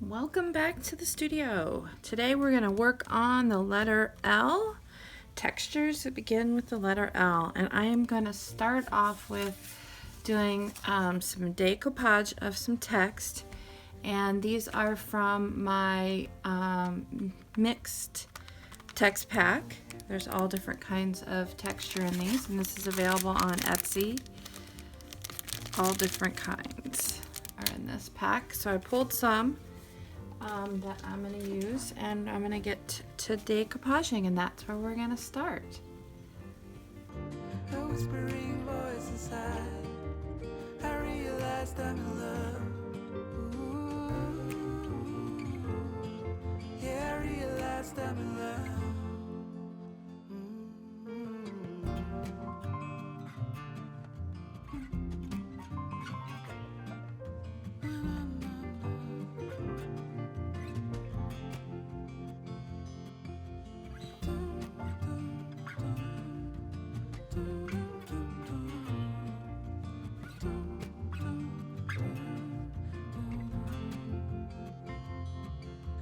Welcome back to the studio. Today we're going to work on the letter L, textures that begin with the letter L, and I am going to start off with doing some decoupage of some text, and these are from my mixed text pack. There's all different kinds of texture in these, and this is available on Etsy. All different kinds are in this pack, so I pulled some that I'm going to use, and I'm going to get to decoupaging, and that's where we're going to start. A whispering voice inside, I realized I'm in love. Ooh, yeah, I realized I'm in love.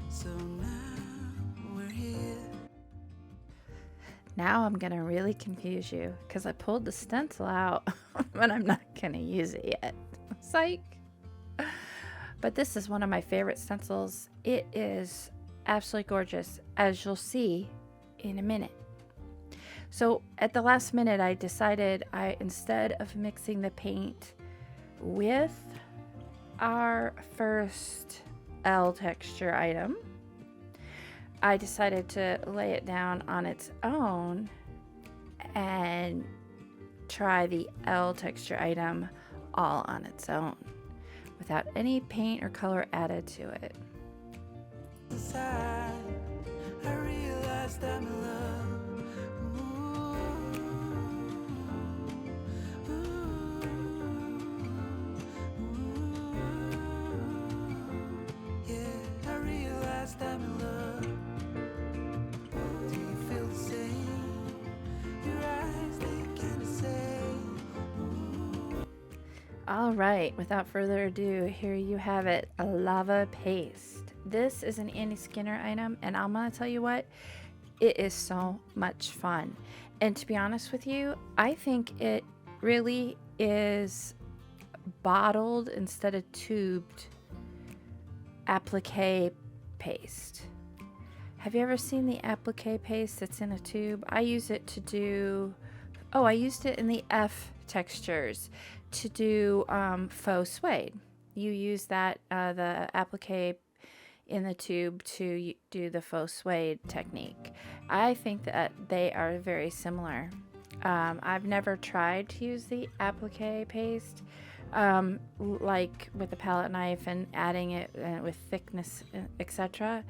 So now we're here. Now I'm going to really confuse you because I pulled the stencil out, but I'm not going to use it yet. Psych! But this is one of my favorite stencils. It is absolutely gorgeous, as you'll see in a minute. So at the last minute, I decided instead of mixing the paint with our first L texture item, I decided to lay it down on its own and try the L texture item all on its own without any paint or color added to it. Inside, I realized I'm in love. Yeah, I realized I'm in love. Do you feel the same? Your eyes, they can't say. All right, without further ado, here you have it, a lava paste. This is an Andy Skinner item, and I'm gonna tell you what, it is so much fun. And to be honest with you, I think it really is bottled instead of tubed applique paste. Have you ever seen the applique paste that's in a tube? I use it to do, I used it in the F textures to do faux suede. You use that, the applique in the tube to do the faux suede technique. I think that they are very similar. I've never tried to use the applique paste like with a palette knife and adding it with thickness, etc.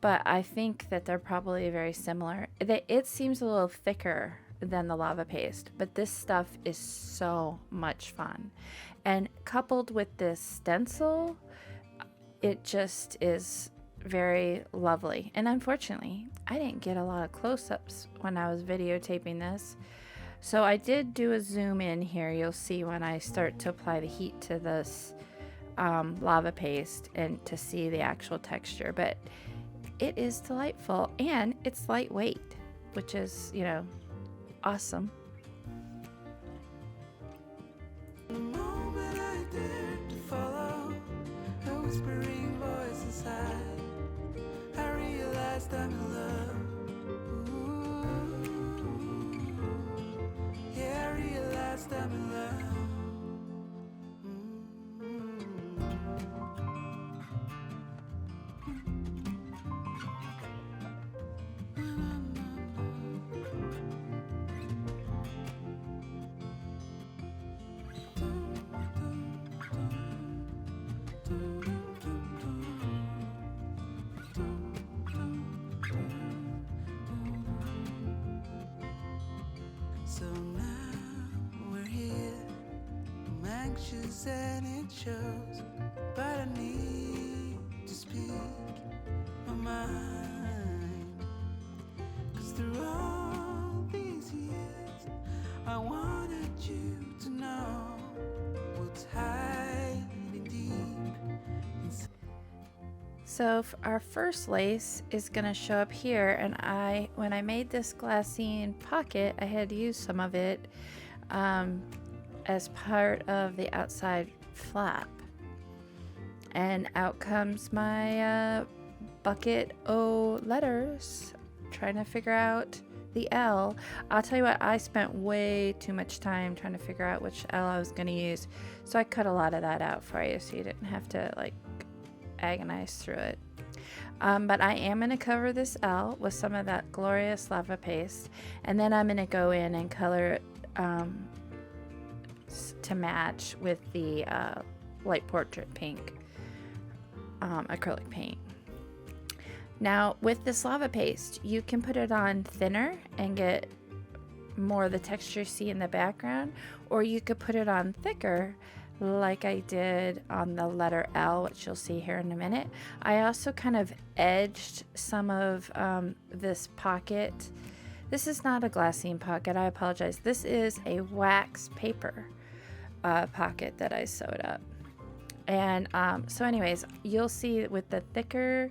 But I think that they're probably very similar. It seems a little thicker than the lava paste, but this stuff is so much fun. And coupled with this stencil, it just is very lovely. And unfortunately, I didn't get a lot of close-ups when I was videotaping this. So I did do a zoom in here. You'll see when I start to apply the heat to this lava paste and to see the actual texture. But it is delightful, and it's lightweight, which is, awesome. The moment I dared to follow a whispering voice inside, I realized I'm in love. Ooh, yeah, I realized I'm in love. So now we're here. I'm anxious and it shows, but I need to speak my mind. 'Cause through all these years, I wanted you to know what's hiding deep inside. So our first lace is going to show up here, and when I made this glassine pocket, I had used some of it as part of the outside flap. And out comes my bucket O letters, trying to figure out the L. I'll tell you what, I spent way too much time trying to figure out which L I was going to use, so I cut a lot of that out for you so you didn't have to like agonize through it. But I am going to cover this L with some of that glorious lava paste, and then I'm going to go in and color it to match with the light portrait pink acrylic paint. Now with this lava paste, you can put it on thinner and get more of the texture you see in the background, or you could put it on thicker like I did on the letter L, which you'll see here in a minute. I also kind of edged some of this pocket. This is not a glassine pocket, I apologize. This is a wax paper pocket that I sewed up. And so anyways, you'll see with the thicker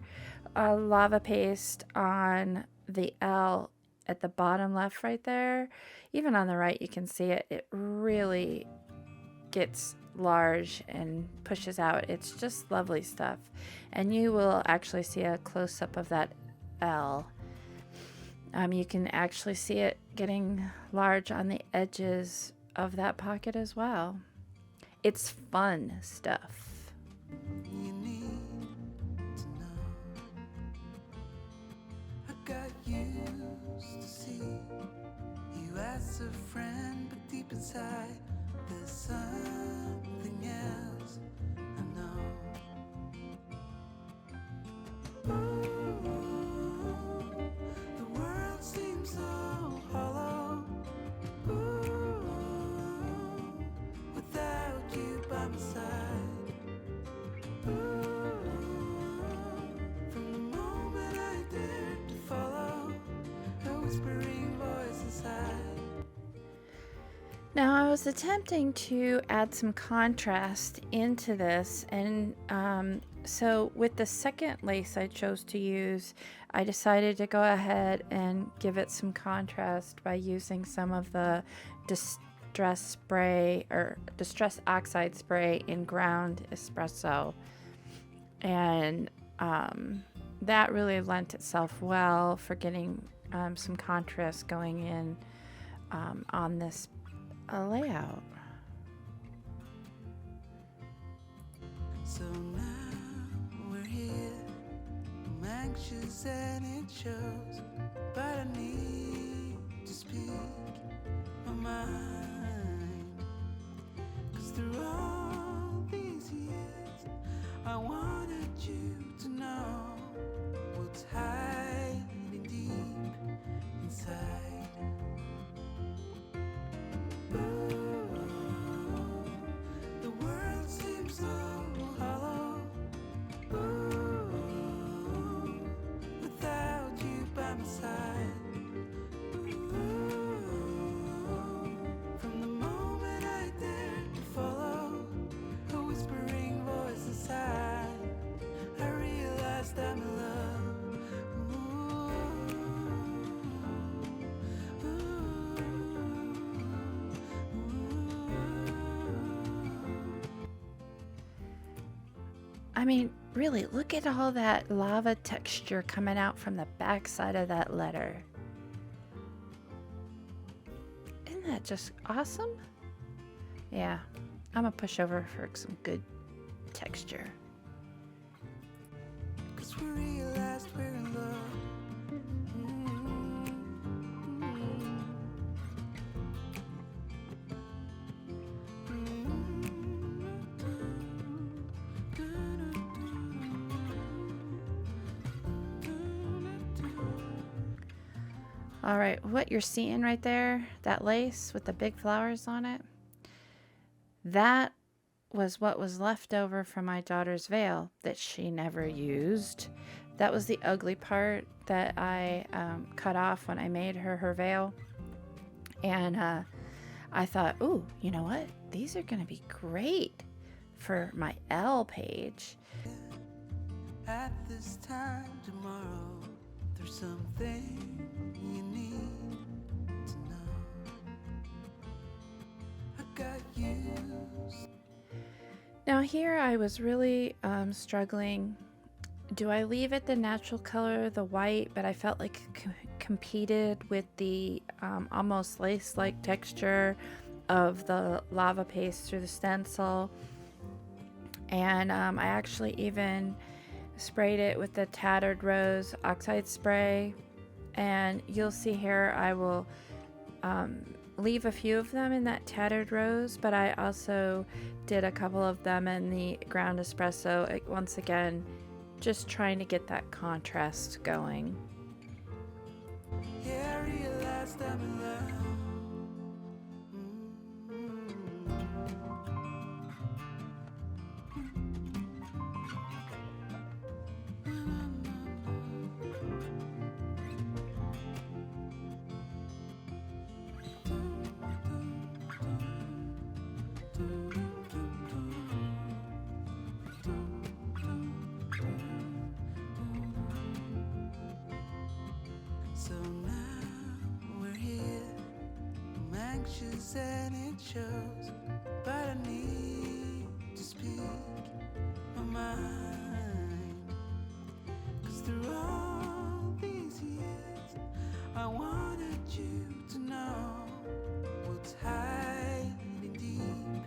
lava paste on the L at the bottom left right there, even on the right you can see it, it really gets large and pushes out. It's just lovely stuff, and you will actually see a close-up of that L. You can actually see it getting large on the edges of that pocket as well. It's fun stuff. You need to know. I got used to see you as a friend, but deep inside there's something else. I know. Ooh, the world seems so hollow. Ooh, without you by my side. From the moment I dared to follow a whispering voice inside. Now I was attempting to add some contrast into this, and so with the second lace I chose to use, I decided to go ahead and give it some contrast by using some of the distress spray or distress oxide spray in ground espresso, and that really lent itself well for getting some contrast going in on this layout. So now we're here. I'm anxious and it shows, but I need to speak my mind. 'Cause through all these years, I wanted you to know what's hiding deep inside. The world seems so hollow. Without you by my side. From the moment I dared to follow a whispering voice inside, I realized I'm in love. I mean, really, look at all that lava texture coming out from the back side of that letter. Isn't that just awesome? Yeah, I'm gonna push over for some good texture. 'Cause we realized we're in love. All right, what you're seeing right there, that lace with the big flowers on it, that was what was left over from my daughter's veil that she never used. That was the ugly part that I cut off when I made her veil. And I thought, ooh, you know what? These are going to be great for my L page. At this time tomorrow, there's something you need to know. I got used. Now here I was really struggling. Do I leave it the natural color, the white, but I felt like it competed with the almost lace-like texture of the lava paste through the stencil. And I actually even sprayed it with the Tattered Rose oxide spray. And you'll see here I will leave a few of them in that Tattered Rose, but I also did a couple of them in the ground espresso, once again just trying to get that contrast going. Yeah, I realized I'm in love. So now we're here. I'm anxious and it shows, but I need to speak my mind. 'Cause through all these years, I wanted you to know what's hiding deep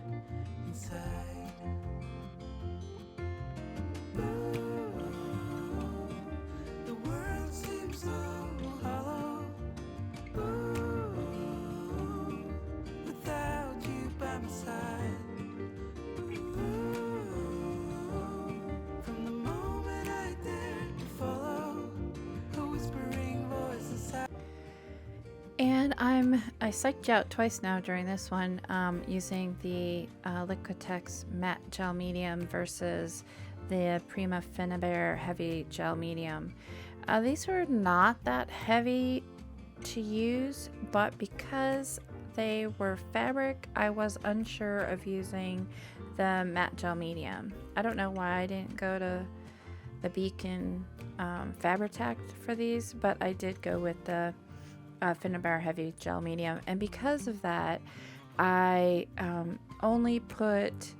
inside. Ooh, the world seems so hollow. Ooh, without you by my side. Ooh, from the moment I dared to follow a whispering voice inside. And I psyched you out twice now during this one, using the Liquitex matte gel medium versus the Prima Finnabair heavy gel medium. These were not that heavy to use, but because they were fabric, I was unsure of using the matte gel medium. I don't know why I didn't go to the Beacon Fabri-Tac for these, but I did go with the Finnabair heavy gel medium, and because of that I only put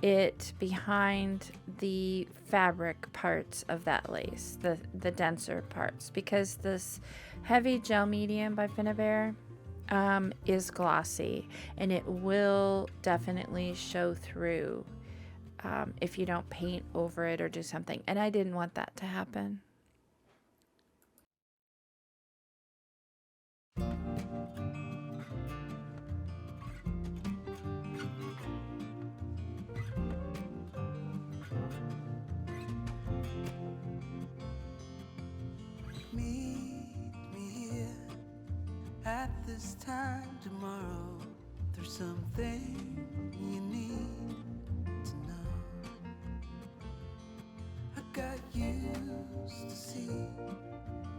it behind the fabric parts of that lace, the denser parts, because this heavy gel medium by Finnabair is glossy and it will definitely show through if you don't paint over it or do something, and I didn't want that to happen. Meet me here at this time tomorrow. There's something you need to know. I got used to see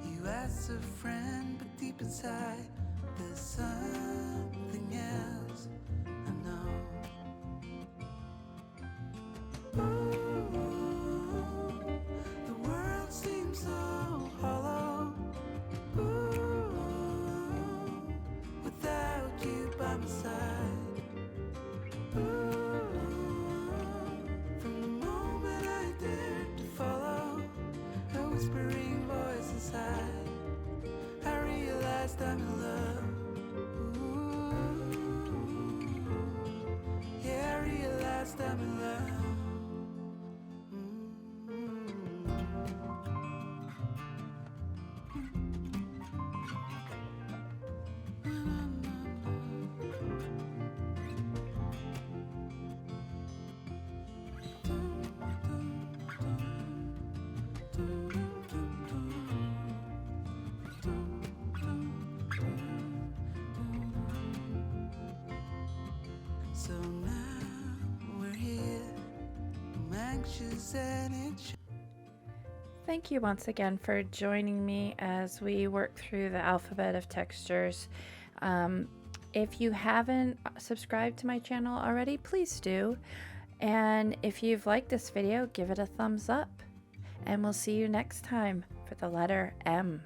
you as a friend, but deep inside there's something else I know. Ooh, the world seems so hollow. Ooh, without you by my side. Ooh, from the moment I dared to follow a whispering voice inside, I realized I'm in love. Ooh, yeah, I realized I'm in love. So now we're here. I'm anxious and it. Thank you once again for joining me as we work through the alphabet of textures. If you haven't subscribed to my channel already, please do. And if you've liked this video, give it a thumbs up. And we'll see you next time for the letter M.